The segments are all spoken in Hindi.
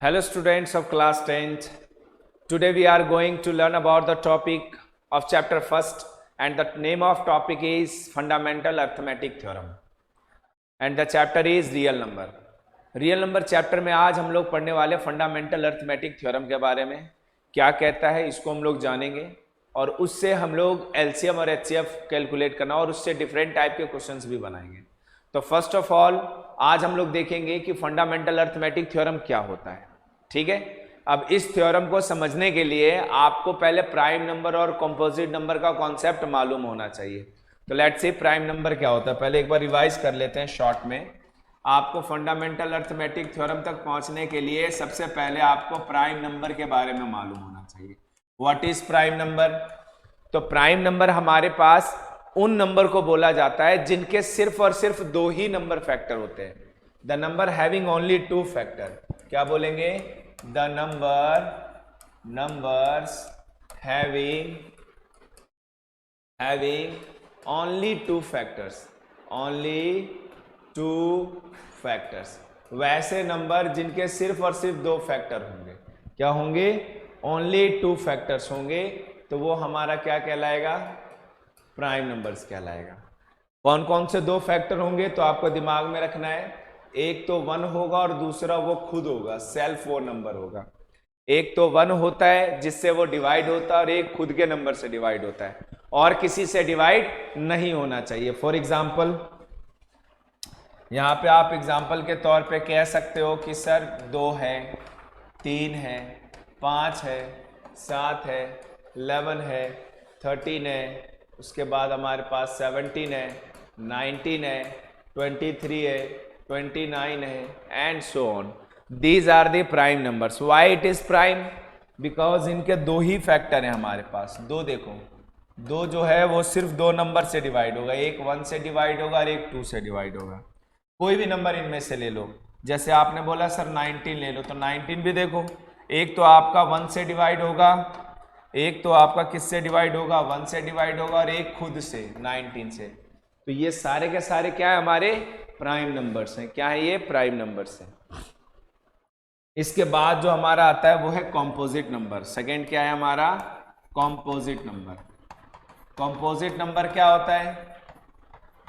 Hello students of class 10th. Today we are going to learn about the topic of chapter first and the name of topic is fundamental arithmetic theorem and the chapter is real number. Real number chapter में आज हम लोग पढ़ने वाले फंडामेंटल अर्थमेटिक थ्योरम के बारे में क्या कहता है इसको हम लोग जानेंगे और उससे हम लोग एलसीएम और एचसीएफ कैलकुलेट करना और उससे डिफरेंट टाइप के क्वेश्चंस भी बनाएंगे। तो फर्स्ट ऑफ ऑल आज हम लोग देखेंगे कि फंडामेंटल अर्थमेटिक थ्योरम क्या होता है। ठीक है, अब इस थ्योरम को समझने के लिए आपको पहले प्राइम नंबर और कंपोजिट नंबर का कॉन्सेप्ट मालूम होना चाहिए। तो लेट्स सी प्राइम नंबर क्या होता है, पहले एक बार रिवाइज कर लेते हैं शॉर्ट में। आपको फंडामेंटल अर्थमेटिक थ्योरम तक पहुंचने के लिए सबसे पहले आपको प्राइम नंबर के बारे में मालूम होना चाहिए। What is prime number? तो प्राइम नंबर हमारे पास उन नंबर को बोला जाता है जिनके सिर्फ और सिर्फ दो ही नंबर फैक्टर होते हैं। The number having only two factor. क्या बोलेंगे? The numbers having only two factors. Only two factors. वैसे नंबर जिनके सिर्फ और सिर्फ दो फैक्टर होंगे। क्या होंगे? ओनली टू फैक्टर्स होंगे, तो वो हमारा क्या कहलाएगा? प्राइम नंबर्स कहलाएगा। कौन कौन से दो फैक्टर होंगे तो आपको दिमाग में रखना है, एक तो 1 होगा और दूसरा वो खुद होगा, सेल्फ वो नंबर होगा। एक तो 1 होता है जिससे वो डिवाइड होता है और एक खुद के नंबर से डिवाइड होता है और किसी से डिवाइड नहीं होना चाहिए। फॉर एग्जाम्पल यहाँ पे आप एग्जाम्पल के तौर पे कह सकते हो कि सर 2 है, 3 है, 5 है, 7 है, 11 है, 13 है, उसके बाद हमारे पास 17 है, 19 है, 23 है, 29 है and so on. These are the prime numbers. Why it is prime? Because इनके दो ही फैक्टर हैं हमारे पास। दो देखो, दो जो है वो सिर्फ दो नंबर से डिवाइड होगा, एक 1 से डिवाइड होगा और एक 2 से डिवाइड होगा। कोई भी नंबर इनमें से ले लो, जैसे आपने बोला सर 19 ले लो, तो 19 भी देखो, एक तो आपका 1 से डिवाइड होगा, एक तो आपका किससे डिवाइड होगा? 1 से डिवाइड होगा और एक खुद से 19 से। तो ये सारे के सारे क्या है? हमारे प्राइम नंबर्स हैं। क्या है ये? प्राइम नंबर्स हैं। इसके बाद जो हमारा आता है वो है कॉम्पोजिट नंबर। सेकंड क्या है हमारा? Composite number. कॉम्पोजिट नंबर क्या होता है?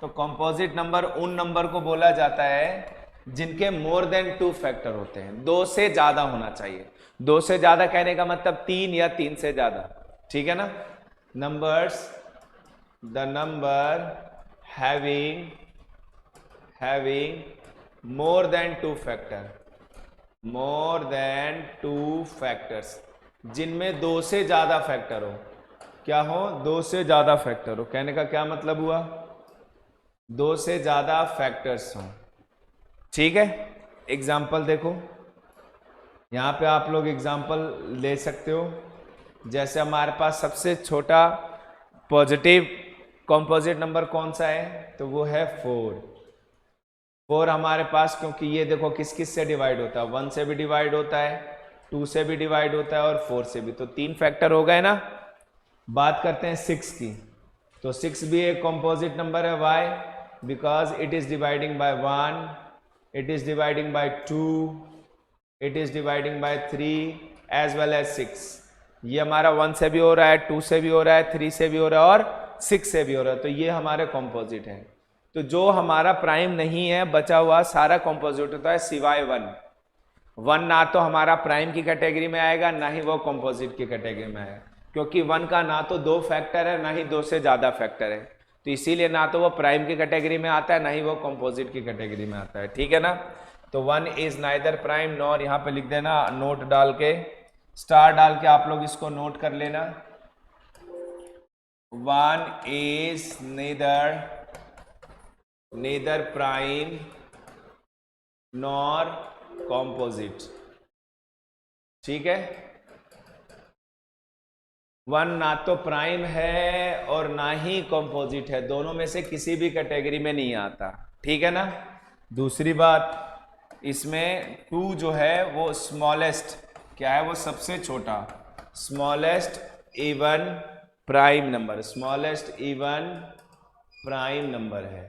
तो कॉम्पोजिट नंबर उन नंबर को बोला जाता है जिनके मोर देन 2 फैक्टर होते हैं। 2 से ज्यादा होना चाहिए। 2 से ज्यादा कहने का मतलब 3 या 3 से ज्यादा। ठीक है ना? Numbers, the number having more than 2 factor. More than 2 factors, जिनमें 2 से ज्यादा फैक्टर हो। क्या हो? 2 से ज्यादा फैक्टर हो। कहने का क्या मतलब हुआ? 2 से ज्यादा फैक्टर्स हो। ठीक है, एग्जाम्पल देखो, यहां पे आप लोग एग्जाम्पल ले सकते हो। जैसे हमारे पास सबसे छोटा पॉजिटिव कॉम्पोजिट नंबर कौन सा है? तो वो है 4 हमारे पास, क्योंकि ये देखो किस किस से डिवाइड होता है? 1 से भी डिवाइड होता है, 2 से भी डिवाइड होता है और 4 से भी। तो 3 फैक्टर हो गए ना। बात करते हैं 6 की, तो 6 भी एक कॉम्पोजिट नंबर है। Why? Because it is dividing by 1, it is dividing by 2, it is dividing by 3 as well as 6। ये हमारा 1 से भी हो रहा है, 2 से भी हो रहा है, 3 से भी हो रहा है और 6 से भी हो रहा है। तो ये हमारे कॉम्पोजिट है। तो जो हमारा प्राइम नहीं है, बचा हुआ सारा कॉम्पोजिट होता है सिवाय 1 ना तो हमारा प्राइम की कैटेगरी में आएगा, ना ही वो कॉम्पोजिट की कैटेगरी में आएगा, क्योंकि 1 का ना तो 2 फैक्टर है, ना ही 2 से ज्यादा फैक्टर है। तो इसीलिए ना तो वो प्राइम की कैटेगरी में आता है, ना ही वो कॉम्पोजिट की कैटेगरी में आता है। ठीक है ना? तो 1 इज नाइदर प्राइम नॉर, यहां पे लिख देना नोट डाल के, स्टार डाल के आप लोग इसको नोट कर लेना। 1 is neither prime nor composite। ठीक है? 1 ना तो प्राइम है और ना ही कॉम्पोजिट है, दोनों में से किसी भी कैटेगरी में नहीं आता। ठीक है ना? दूसरी बात, इसमें 2 जो है वो स्मॉलेस्ट, क्या है? वो सबसे छोटा, smallest even prime number, smallest even prime number है।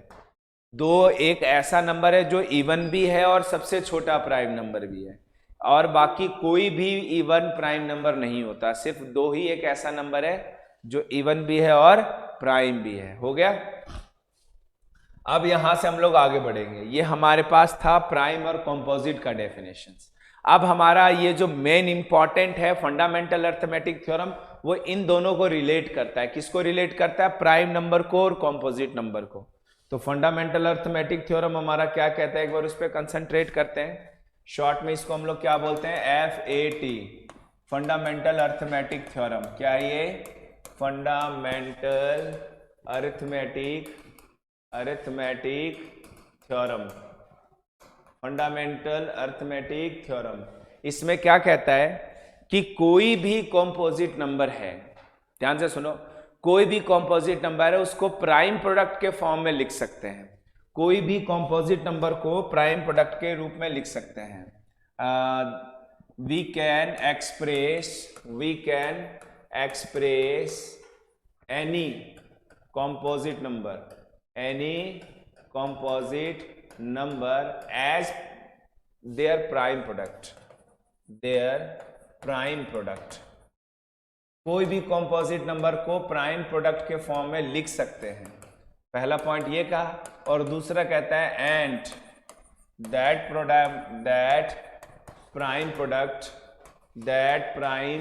2 एक ऐसा नंबर है जो इवन भी है और सबसे छोटा प्राइम नंबर भी है। और बाकी कोई भी इवन प्राइम नंबर नहीं होता, सिर्फ दो ही एक ऐसा नंबर है जो इवन भी है और प्राइम भी है। हो गया। अब यहां से हम लोग आगे बढ़ेंगे। ये हमारे पास था प्राइम और कंपोजिट का डेफिनेशंस। अब हमारा ये जो मेन इंपॉर्टेंट है फंडामेंटल अर्थमेटिक थ्योरम, वो इन दोनों को रिलेट करता है। किसको रिलेट करता है? प्राइम नंबर को और कंपोजिट नंबर को। तो फंडामेंटल अर्थमेटिक थ्योरम हमारा क्या कहता है, एक बार उस पर कंसंट्रेट करते हैं। शॉर्ट में इसको हम लोग क्या बोलते हैं? FAT, fundamental arithmetic theorem. क्या है ये? Fundamental arithmetic theorem, fundamental arithmetic theorem. इसमें क्या कहता है कि कोई भी कॉम्पोजिट नंबर है, ध्यान से सुनो, कोई भी कॉम्पोजिट नंबर है उसको प्राइम प्रोडक्ट के फॉर्म में लिख सकते हैं। कोई भी कॉम्पोजिट नंबर को प्राइम प्रोडक्ट के रूप में लिख सकते हैं। We can express any composite number as their prime product। कोई भी composite नंबर को प्राइम प्रोडक्ट के फॉर्म में लिख सकते हैं। पहला पॉइंट ये कहा। और दूसरा कहता है and that prime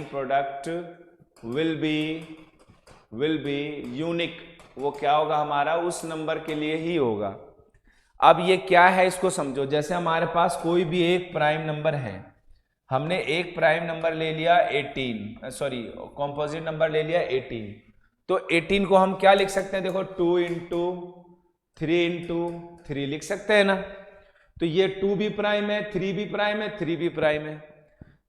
product will be unique. वो क्या होगा? हमारा उस नंबर के लिए ही होगा। अब ये क्या है इसको समझो। जैसे हमारे पास कोई भी एक प्राइम नंबर है, हमने एक प्राइम नंबर ले लिया 18, सॉरी कॉम्पोजिट नंबर ले लिया 18, तो 18 को हम क्या लिख सकते हैं? देखो 2 इंटू 3 लिख सकते हैं ना। तो ये 2 भी प्राइम है, 3 भी प्राइम है, 3 भी प्राइम है।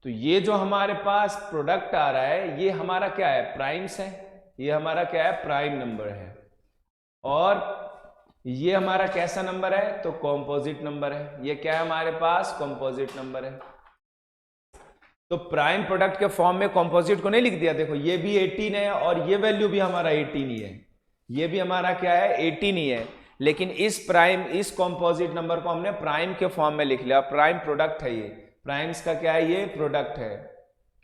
तो ये जो हमारे पास प्रोडक्ट आ रहा है ये हमारा क्या है? प्राइम्स है। ये हमारा क्या है? प्राइम नंबर है। और ये हमारा कैसा नंबर है? तो कॉम्पोजिट नंबर है। ये क्या है हमारे पास? कॉम्पोजिट नंबर है। तो प्राइम प्रोडक्ट के फॉर्म में कॉम्पोजिट को नहीं लिख दिया। देखो ये भी 18 है और ये वैल्यू भी हमारा 18 ही है। ये भी हमारा क्या है? 18 ही है। लेकिन इस कॉम्पोजिट नंबर को हमने प्राइम के फॉर्म में लिख लिया। प्राइम प्रोडक्ट है ये। प्राइम्स का क्या है? ये प्रोडक्ट है।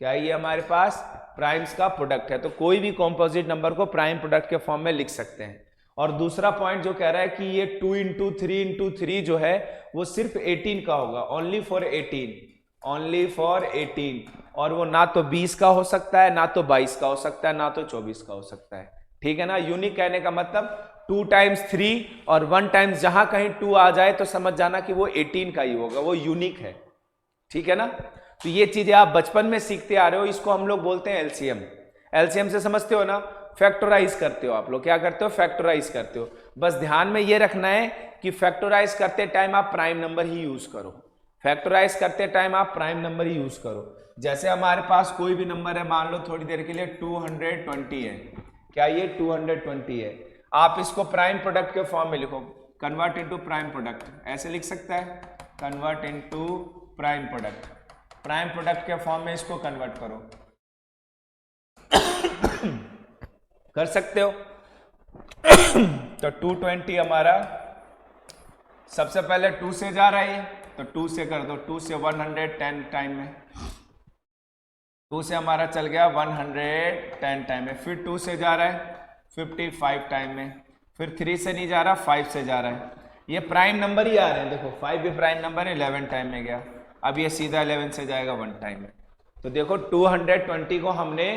क्या है ये हमारे पास? प्राइम्स का प्रोडक्ट है। तो कोई भी कॉम्पोजिट नंबर को प्राइम प्रोडक्ट के फॉर्म में लिख सकते हैं। और दूसरा पॉइंट जो कह रहा है कि ये 2 इंटू 3 जो है वो सिर्फ 18 का होगा। Only for 18। और वो ना तो 20 का हो सकता है, ना तो 22 का हो सकता है, ना तो 24 का हो सकता है। ठीक है ना। यूनिक कहने का मतलब 2 टाइम्स 3 और 1 टाइम्स जहां कहीं 2 आ जाए तो समझ जाना कि वो 18 का ही होगा, वो यूनिक है। ठीक है ना। तो ये चीजें आप बचपन में सीखते आ रहे हो। इसको हम लोग बोलते हैं एलसीएम। एलसीएम से समझते हो ना? फैक्टराइज करते हो आप लोग। क्या करते हो? फैक्टराइज करते हो। बस ध्यान में ये रखना है कि फैक्टराइज करते टाइम आप प्राइम नंबर ही यूज करो। फैक्टराइज करते टाइम आप प्राइम नंबर ही यूज करो। जैसे हमारे पास कोई भी नंबर है, मान लो थोड़ी देर के लिए 220 है। क्या ये 220 है? आप इसको प्राइम प्रोडक्ट के फॉर्म में लिखो। कन्वर्ट इनटू प्राइम प्रोडक्ट, ऐसे लिख सकता है। Convert into prime product. Prime product के फॉर्म में इसको कन्वर्ट करो। कर सकते हो। तो 220 हमारा सबसे पहले 2 से जा रहा है, तो 2 से कर दो। 2 से 110 टाइम में, 2 से हमारा चल गया 110 टाइम में। फिर 2 से जा रहा है 55 टाइम में। फिर 3 से नहीं जा रहा, 5 से जा रहा है। ये प्राइम नंबर ही आ रहे हैं। देखो 5 भी प्राइम नंबर है, 11 टाइम में गया। अब ये सीधा 11 से जाएगा 1 टाइम में। तो देखो 220 को हमने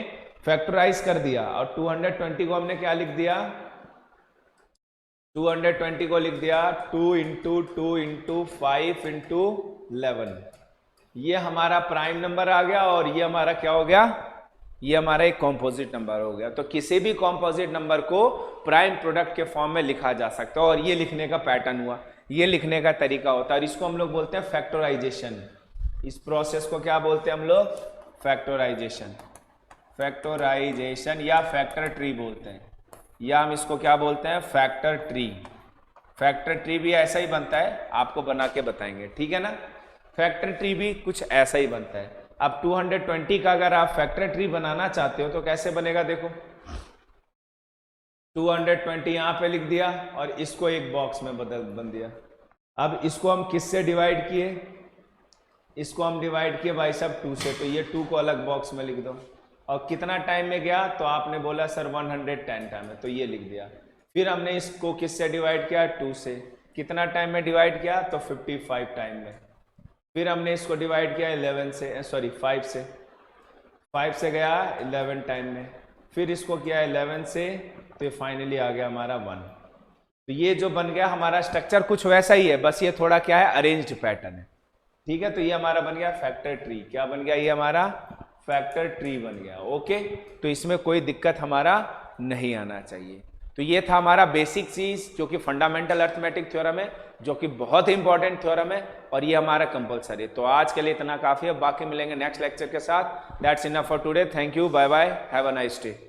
फैक्टराइज कर दिया और 220 को हमने क्या लिख दिया? 220 को लिख दिया 2 इंटू 2 इंटू 5 इंटू 11। ये हमारा प्राइम नंबर आ गया और ये हमारा क्या हो गया? ये हमारा एक कॉम्पोजिट नंबर हो गया। तो किसी भी कॉम्पोजिट नंबर को प्राइम प्रोडक्ट के फॉर्म में लिखा जा सकता है। और ये लिखने का पैटर्न हुआ, ये लिखने का तरीका होता है। और इसको हम लोग बोलते हैं फैक्टराइजेशन। इस प्रोसेस को क्या बोलते हैं हम लोग? फैक्टराइजेशन। फैक्टराइजेशन या फैक्टर ट्री बोलते हैं, या हम इसको क्या बोलते हैं? Factor tree. फैक्टर ट्री भी ऐसा ही बनता है, आपको बना के बताएंगे। ठीक है ना। फैक्टर ट्री भी कुछ ऐसा ही बनता है। अब 220 का अगर आप फैक्टर ट्री बनाना चाहते हो तो कैसे बनेगा? देखो 220 यहां पे लिख दिया और इसको एक बॉक्स में बन दिया। अब इसको हम किससे डिवाइड किए? इसको हम डिवाइड किए भाई साहब 2 से, तो ये 2 को अलग बॉक्स में लिख दो। और कितना टाइम में गया, तो आपने बोला सर 110 टाइम में, तो ये लिख दिया। फिर हमने इसको किससे डिवाइड किया, 2 से। कितना टाइम में डिवाइड किया, तो 55 टाइम में। फिर हमने इसको डिवाइड किया 5 से, 5 से गया 11 टाइम में। फिर इसको किया 11 से, तो ये फाइनली आ गया हमारा 1। तो ये जो बन गया हमारा स्ट्रक्चर कुछ वैसा ही है, बस ये थोड़ा क्या है, अरेंज्ड पैटर्न है। ठीक है, तो ये हमारा बन गया फैक्टर ट्री। क्या बन गया, ये हमारा फैक्टर ट्री बन गया। ओके, तो इसमें कोई दिक्कत हमारा नहीं आना चाहिए। तो ये था हमारा बेसिक चीज जो कि फंडामेंटल अर्थमेटिक थ्योरम है, जो कि बहुत ही इंपॉर्टेंट थ्योरम है, और ये हमारा कंपलसरी है। तो आज के लिए इतना काफी है, बाकी मिलेंगे नेक्स्ट लेक्चर के साथ। That's enough for today. Thank you, bye bye, have a nice day.